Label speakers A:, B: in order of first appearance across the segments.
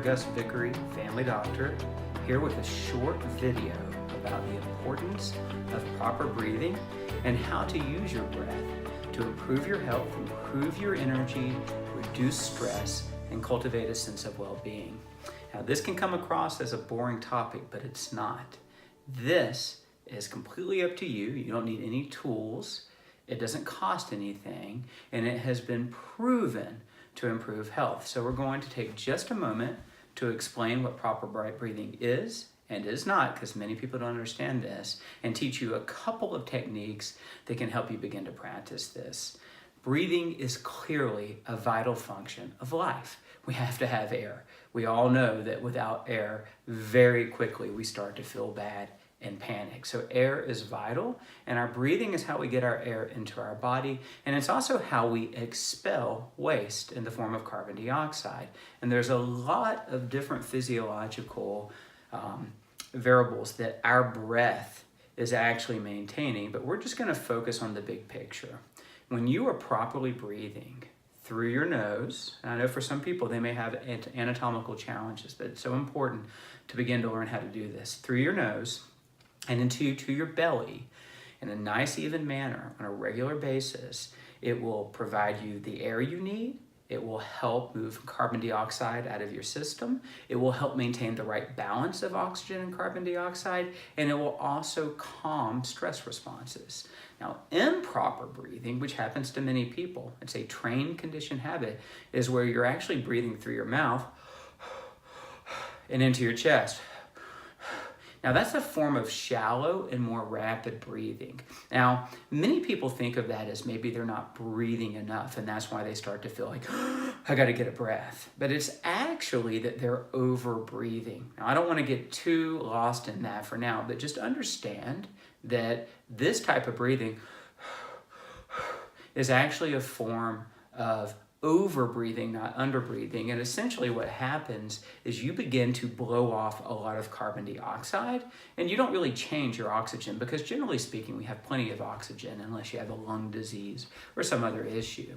A: Gus Vickery, family doctor, here with a short video about the importance of proper breathing and how to use your breath to improve your health, improve your energy, reduce stress, and cultivate a sense of well-being. Now, this can come across as a boring topic, but it's not. This is completely up to you. You don't need any tools. It doesn't cost anything, and it has been proven to improve health. So we're going to take just a moment to explain what proper breathing is and is not, because many people don't understand this, and teach you a couple of techniques that can help you begin to practice this. Breathing is clearly a vital function of life. We have to have air. We all know that without air, very quickly we start to feel bad and panic. So air is vital, and our breathing is how we get our air into our body, and it's also how we expel waste in the form of carbon dioxide. And there's a lot of different physiological variables that our breath is actually maintaining, but we're just going to focus on the big picture. When you are properly breathing through your nose, and I know for some people they may have anatomical challenges, but it's so important to begin to learn how to do this. Through your nose and into your belly in a nice even manner on a regular basis, it will provide you the air you need. It will help move carbon dioxide out of your system. It will help maintain the right balance of oxygen and carbon dioxide, and it will also calm stress responses. Now, improper breathing, which happens to many people, it's a trained conditioned habit, is where you're actually breathing through your mouth and into your chest. Now, that's a form of shallow and more rapid breathing. Now, many people think of that as maybe they're not breathing enough, and that's why they start to feel like, I got to get a breath. But it's actually that they're over breathing. Now, I don't want to get too lost in that for now, but just understand that this type of breathing is actually a form of over breathing, not under breathing. And essentially what happens is you begin to blow off a lot of carbon dioxide, and you don't really change your oxygen, because generally speaking, we have plenty of oxygen unless you have a lung disease or some other issue.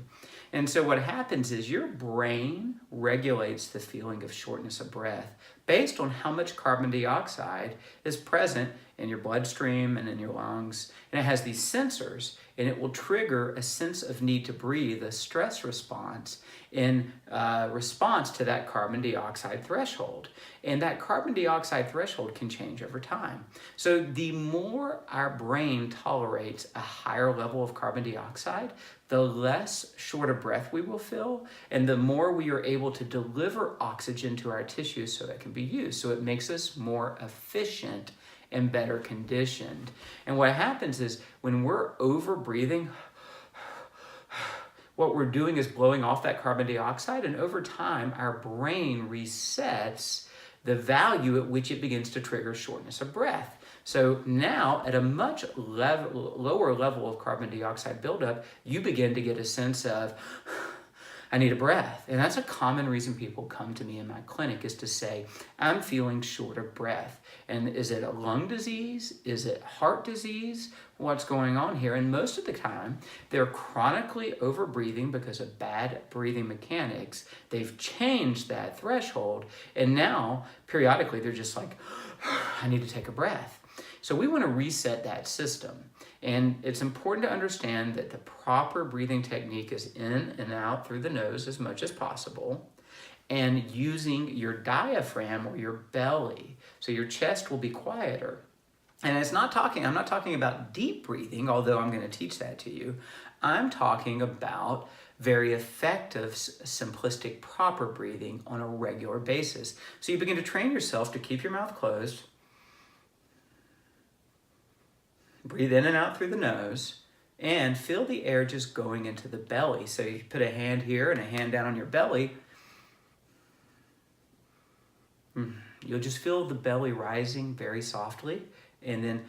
A: And so what happens is your brain regulates the feeling of shortness of breath based on how much carbon dioxide is present in your bloodstream and in your lungs. And it has these sensors, and it will trigger a sense of need to breathe, a stress response in response to that carbon dioxide threshold. And that carbon dioxide threshold can change over time. So the more our brain tolerates a higher level of carbon dioxide, the less short of breath we will feel, and the more we are able to deliver oxygen to our tissues so it can be used. So it makes us more efficient and better conditioned. And what happens is when we're over breathing, what we're doing is blowing off that carbon dioxide, and over time, our brain resets the value at which it begins to trigger shortness of breath. So now, at a much lower level of carbon dioxide buildup, you begin to get a sense of, I need a breath. And that's a common reason people come to me in my clinic, is to say, I'm feeling short of breath. And is it a lung disease? Is it heart disease? What's going on here? And most of the time, they're chronically overbreathing because of bad breathing mechanics. They've changed that threshold, and now, periodically, they're just like, I need to take a breath. So we want to reset that system. And it's important to understand that the proper breathing technique is in and out through the nose as much as possible, and using your diaphragm or your belly. So your chest will be quieter. And I'm not talking about deep breathing, although I'm going to teach that to you. I'm talking about very effective, simplistic, proper breathing on a regular basis. So you begin to train yourself to keep your mouth closed, breathe in and out through the nose, and feel the air just going into the belly. So you put a hand here and a hand down on your belly. You'll just feel the belly rising very softly and then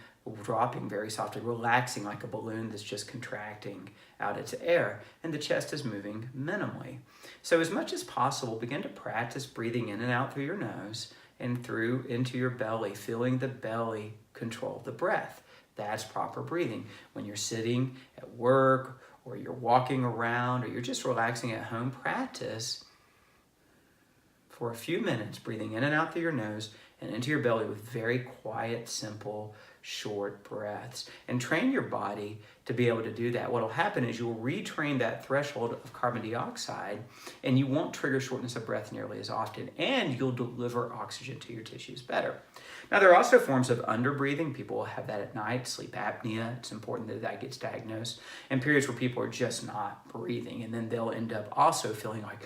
A: dropping very softly, relaxing like a balloon that's just contracting out its air, and the chest is moving minimally. So as much as possible, begin to practice breathing in and out through your nose and through into your belly, feeling the belly control the breath. That's proper breathing. When you're sitting at work, or you're walking around, or you're just relaxing at home, practice for a few minutes, breathing in and out through your nose and into your belly with very quiet, simple, short breaths. And train your body to be able to do that. What will happen is you will retrain that threshold of carbon dioxide, and you won't trigger shortness of breath nearly as often, and you'll deliver oxygen to your tissues better. Now, there are also forms of underbreathing. People will have that at night, sleep apnea. It's important that that gets diagnosed, and periods where people are just not breathing, and then they'll end up also feeling like,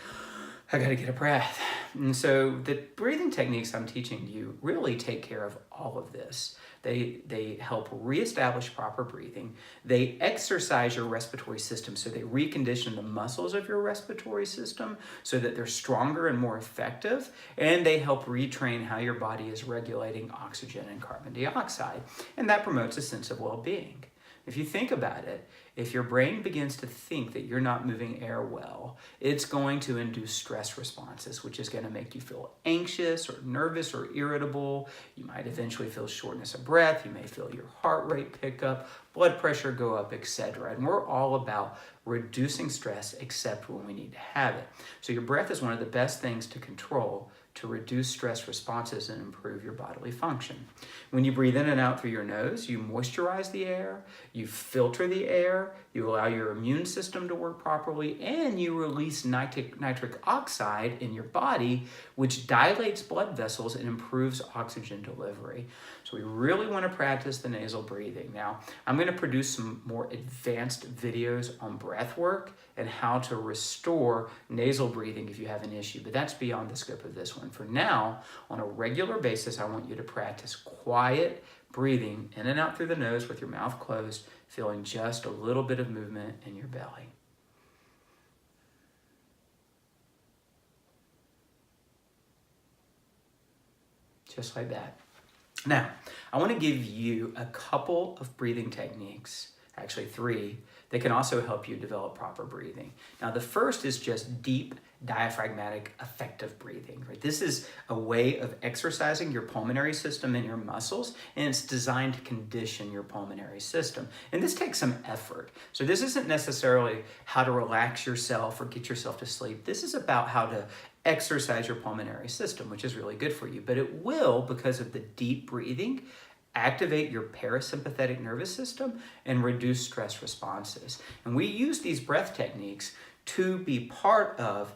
A: I gotta get a breath. And so the breathing techniques I'm teaching you really take care of all of this. They help reestablish proper breathing. They exercise your respiratory system, so they recondition the muscles of your respiratory system so that they're stronger and more effective, and they help retrain how your body is regulating oxygen and carbon dioxide, and that promotes a sense of well-being. If you think about it, if your brain begins to think that you're not moving air well, it's going to induce stress responses, which is going to make you feel anxious or nervous or irritable. You might eventually feel shortness of breath. You may feel your heart rate pick up, blood pressure go up, etc. And we're all about reducing stress except when we need to have it. So your breath is one of the best things to control to reduce stress responses and improve your bodily function. When you breathe in and out through your nose, you moisturize the air, you filter the air, you allow your immune system to work properly, and you release nitric oxide in your body, which dilates blood vessels and improves oxygen delivery. So we really want to practice the nasal breathing. Now, I'm going to produce some more advanced videos on breath work and how to restore nasal breathing if you have an issue, but that's beyond the scope of this one. For now, on a regular basis, I want you to practice quiet breathing in and out through the nose with your mouth closed, feeling just a little bit of movement in your belly. Just like that. Now, I want to give you a couple of breathing techniques, actually 3, that can also help you develop proper breathing. Now, the first is just deep, diaphragmatic, effective breathing. Right? This is a way of exercising your pulmonary system and your muscles, and it's designed to condition your pulmonary system. And this takes some effort. So this isn't necessarily how to relax yourself or get yourself to sleep. This is about how to exercise your pulmonary system, which is really good for you. But it will, because of the deep breathing, activate your parasympathetic nervous system and reduce stress responses. And we use these breath techniques to be part of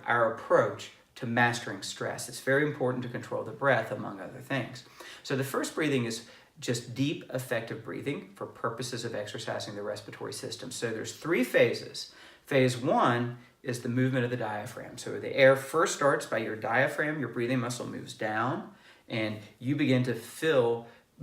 A: our approach to mastering stress. It's very important to control the breath, among other things. So the first breathing is just deep, effective breathing for purposes of exercising the respiratory system. So there's 3 phases. Phase 1 is the movement of the diaphragm. So the air first starts by your diaphragm, your breathing muscle moves down, and you begin to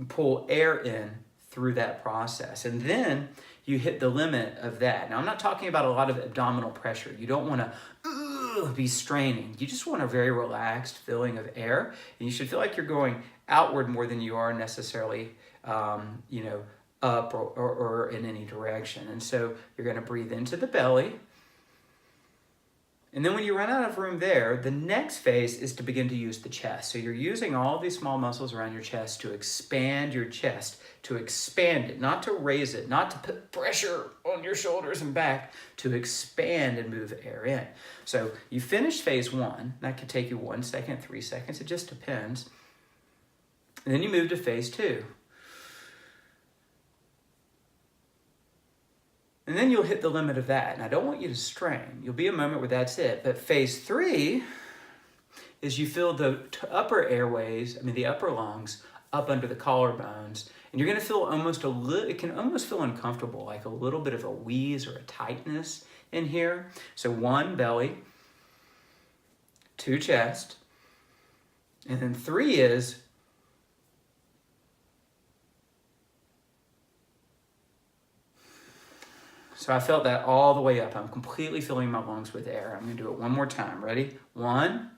A: pull air in through that process. And then you hit the limit of that. Now, I'm not talking about a lot of abdominal pressure. You don't want to be straining. You just want a very relaxed filling of air. And you should feel like you're going outward more than you are necessarily, up or in any direction. And so you're going to breathe into the belly. And then when you run out of room there, the next phase is to begin to use the chest. So you're using all these small muscles around your chest to expand your chest, to expand it, not to raise it, not to put pressure on your shoulders and back, to expand and move air in. So you finish phase 1. That could take you 1 second, 3 seconds. It just depends. And then you move to phase 2. And then you'll hit the limit of that. And I don't want you to strain. You'll be a moment where that's it. But phase 3 is you feel the upper airways, the upper lungs, up under the collarbones. And you're going to feel it can almost feel uncomfortable, like a little bit of a wheeze or a tightness in here. So 1, belly, 2, chest. And then 3 is so I felt that all the way up. I'm completely filling my lungs with air. I'm going to do it one more time. Ready? 1.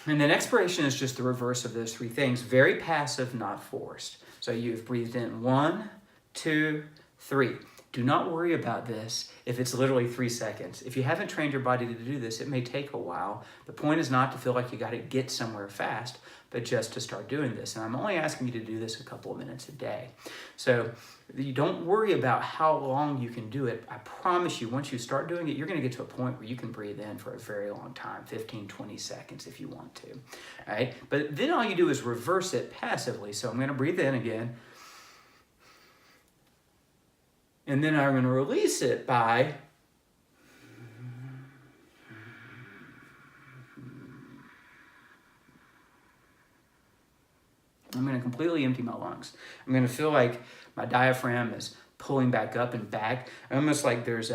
A: And then expiration is just the reverse of those 3 things. Very passive, not forced. So you've breathed in 1, 2, 3. Do not worry about this if it's literally 3 seconds. If you haven't trained your body to do this, it may take a while. The point is not to feel like you got to get somewhere fast, but just to start doing this. And I'm only asking you to do this a couple of minutes a day. So you don't worry about how long you can do it. I promise you, once you start doing it, you're going to get to a point where you can breathe in for a very long time, 15, 20 seconds if you want to. All right? But then all you do is reverse it passively. So I'm going to breathe in again. And then I'm going to release it by I'm going to completely empty my lungs. I'm going to feel like my diaphragm is pulling back up and back. Almost like there's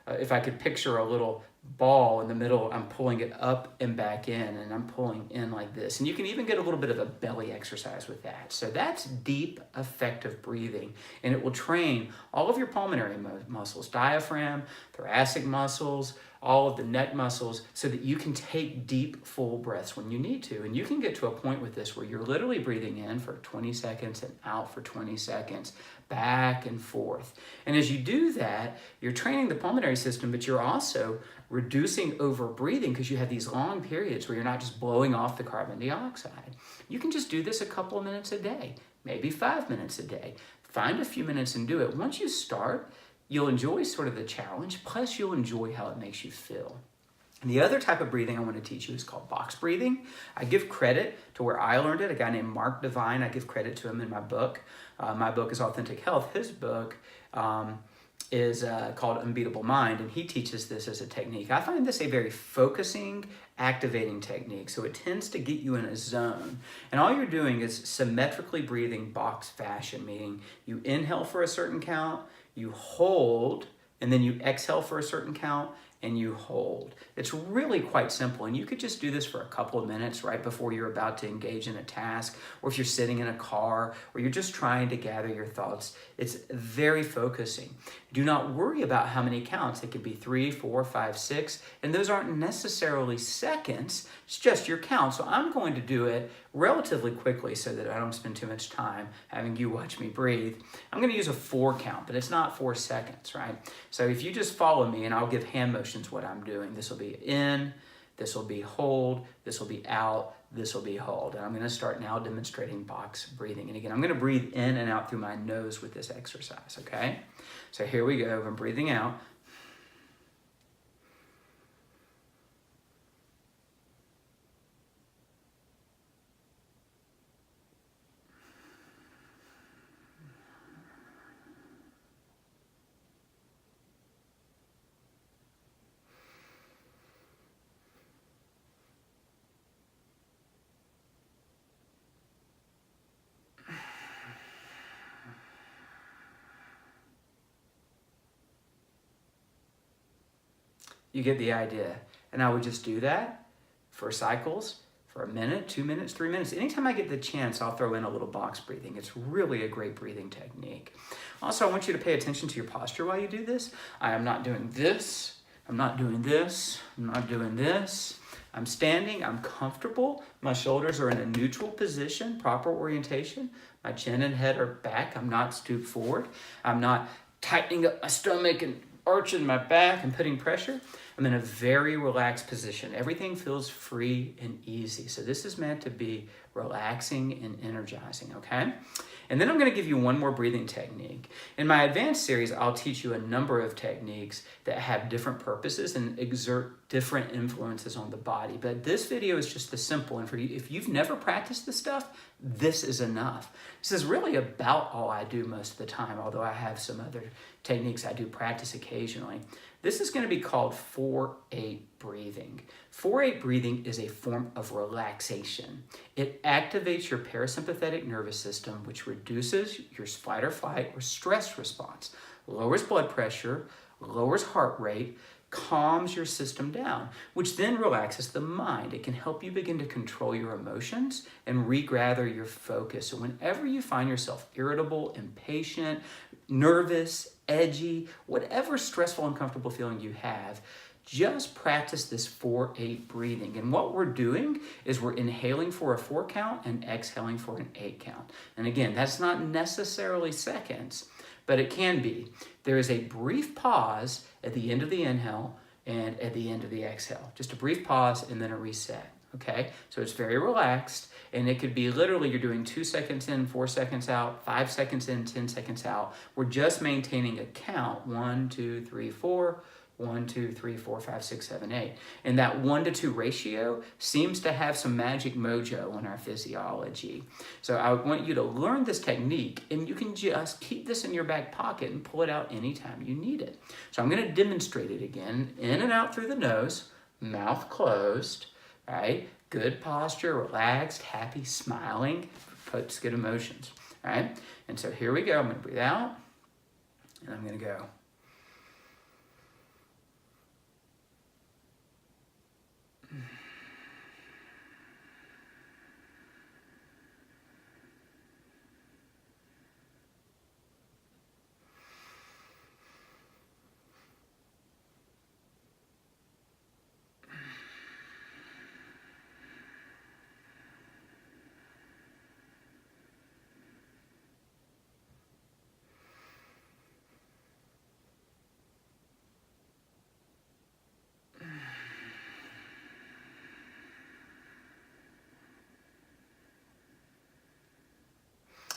A: if I could picture a little ball in the middle, I'm pulling it up and back in, and I'm pulling in like this. And you can even get a little bit of a belly exercise with that. So that's deep, effective breathing, and it will train all of your pulmonary muscles, diaphragm, thoracic muscles, all of the neck muscles, so that you can take deep, full breaths when you need to. And you can get to a point with this where you're literally breathing in for 20 seconds and out for 20 seconds, back and forth. And as you do that, you're training the pulmonary system, but you're also reducing over-breathing because you have these long periods where you're not just blowing off the carbon dioxide. You can just do this a couple of minutes a day, maybe 5 minutes a day. Find a few minutes and do it. Once you start, you'll enjoy sort of the challenge, plus you'll enjoy how it makes you feel. And the other type of breathing I want to teach you is called box breathing. I give credit to where I learned it, a guy named Mark Devine. I give credit to him in my book. My book is Authentic Health. His book is called Unbeatable Mind, and he teaches this as a technique. I find this a very focusing, activating technique, so it tends to get you in a zone. And all you're doing is symmetrically breathing box fashion, meaning you inhale for a certain count, you hold, and then you exhale for a certain count, and you hold. It's really quite simple, and you could just do this for a couple of minutes right before you're about to engage in a task, or if you're sitting in a car, or you're just trying to gather your thoughts. It's very focusing. Do not worry about how many counts. It could be 3, 4, 5, 6, and those aren't necessarily seconds. It's just your count. So I'm going to do it relatively quickly so that I don't spend too much time having you watch me breathe. I'm going to use a 4 count, but it's not 4 seconds, right? So if you just follow me, and I'll give hand motions what I'm doing. This will be in, this will be hold, this will be out, this will be hold. And I'm going to start now demonstrating box breathing. And again, I'm going to breathe in and out through my nose with this exercise, okay? So here we go. I'm breathing out. You get the idea. And I would just do that for cycles, for a minute, 2 minutes, 3 minutes. Anytime I get the chance, I'll throw in a little box breathing. It's really a great breathing technique. Also, I want you to pay attention to your posture while you do this. I am not doing this. I'm not doing this. I'm not doing this. I'm standing. I'm comfortable. My shoulders are in a neutral position, proper orientation. My chin and head are back. I'm not stooped forward. I'm not tightening up my stomach and arching my back and putting pressure. I'm in a very relaxed position. Everything feels free and easy. So this is meant to be relaxing and energizing, okay? And then I'm going to give you one more breathing technique. In my advanced series, I'll teach you a number of techniques that have different purposes and exert different influences on the body. But this video is just the simple. And for you, if you've never practiced this stuff, this is enough. This is really about all I do most of the time, although I have some other techniques I do practice occasionally. This is going to be called 4-8 breathing. 4-8 breathing is a form of relaxation. It activates your parasympathetic nervous system, which reduces your fight or flight or stress response, lowers blood pressure, lowers heart rate, calms your system down, which then relaxes the mind. It can help you begin to control your emotions and regather your focus. So whenever you find yourself irritable, impatient, nervous, edgy, whatever stressful, uncomfortable feeling you have, just practice this 4-8 breathing. And what we're doing is we're inhaling for a 4 count and exhaling for an 8 count. And again, that's not necessarily seconds, but it can be. There is a brief pause at the end of the inhale and at the end of the exhale. Just a brief pause and then a reset, okay? So it's very relaxed, and it could be literally you're doing 2 seconds in, 4 seconds out, 5 seconds in, 10 seconds out. We're just maintaining a count, 1, 2, 3, 4, 1, 2, 3, 4, 5, 6, 7, 8. And that 1 to 2 ratio seems to have some magic mojo in our physiology. So I want you to learn this technique, and you can just keep this in your back pocket and pull it out anytime you need it. So I'm going to demonstrate it again. In and out through the nose, mouth closed, right? Good posture, relaxed, happy, smiling, puts good emotions, right? And so here we go. I'm going to breathe out, and I'm going to go.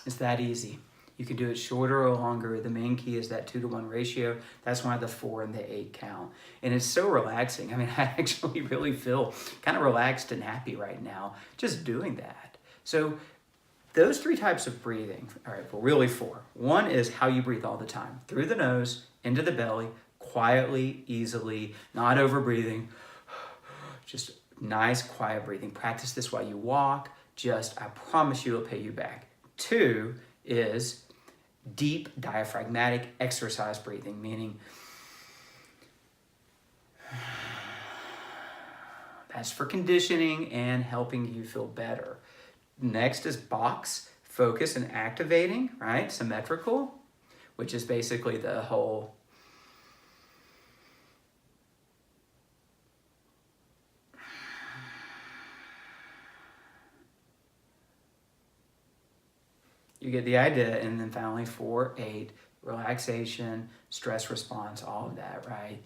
A: It's that easy. You can do it shorter or longer. The main key is that 2 to 1 ratio. That's why the 4 and the 8 count. And it's so relaxing. I mean, I actually really feel kind of relaxed and happy right now just doing that. So those 3 types of breathing, all right, well, really 4. One is how you breathe all the time. Through the nose, into the belly, quietly, easily, not over breathing. Just nice, quiet breathing. Practice this while you walk. I promise you it'll pay you back. 2 is deep diaphragmatic exercise breathing, meaning that's for conditioning and helping you feel better. Next is box, focus and activating, right? Symmetrical, which is basically the whole you get the idea. And then finally 4, 8, relaxation, stress response, all of that, right?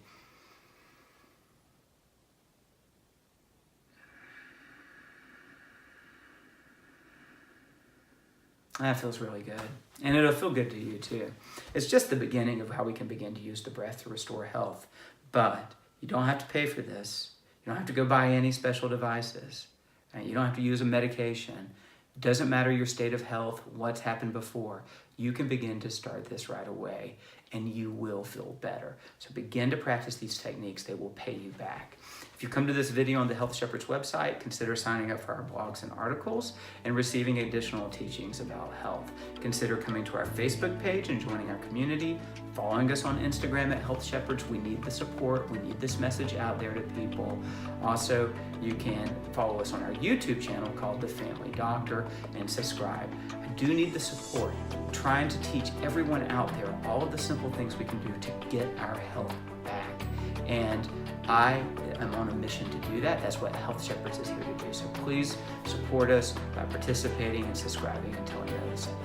A: That feels really good. And it'll feel good to you too. It's just the beginning of how we can begin to use the breath to restore health. But you don't have to pay for this. You don't have to go buy any special devices. Right? You don't have to use a medication. It doesn't matter your state of health, what's happened before. You can begin to start this right away, and you will feel better. So begin to practice these techniques. They will pay you back. If you come to this video on the Health Shepherd's website, consider signing up for our blogs and articles and receiving additional teachings about health. Consider coming to our Facebook page and joining our community, following us on Instagram at Health Shepherds. We need the support. We need this message out there to people. Also, you can follow us on our YouTube channel called The Family Doctor and subscribe. I do need the support. I'm trying to teach everyone out there all of the simple things we can do to get our health back. And I am on a mission to do that. That's what Health Shepherds is here to do. So please support us by participating and subscribing and telling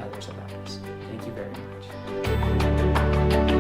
A: others about us. Thank you very much.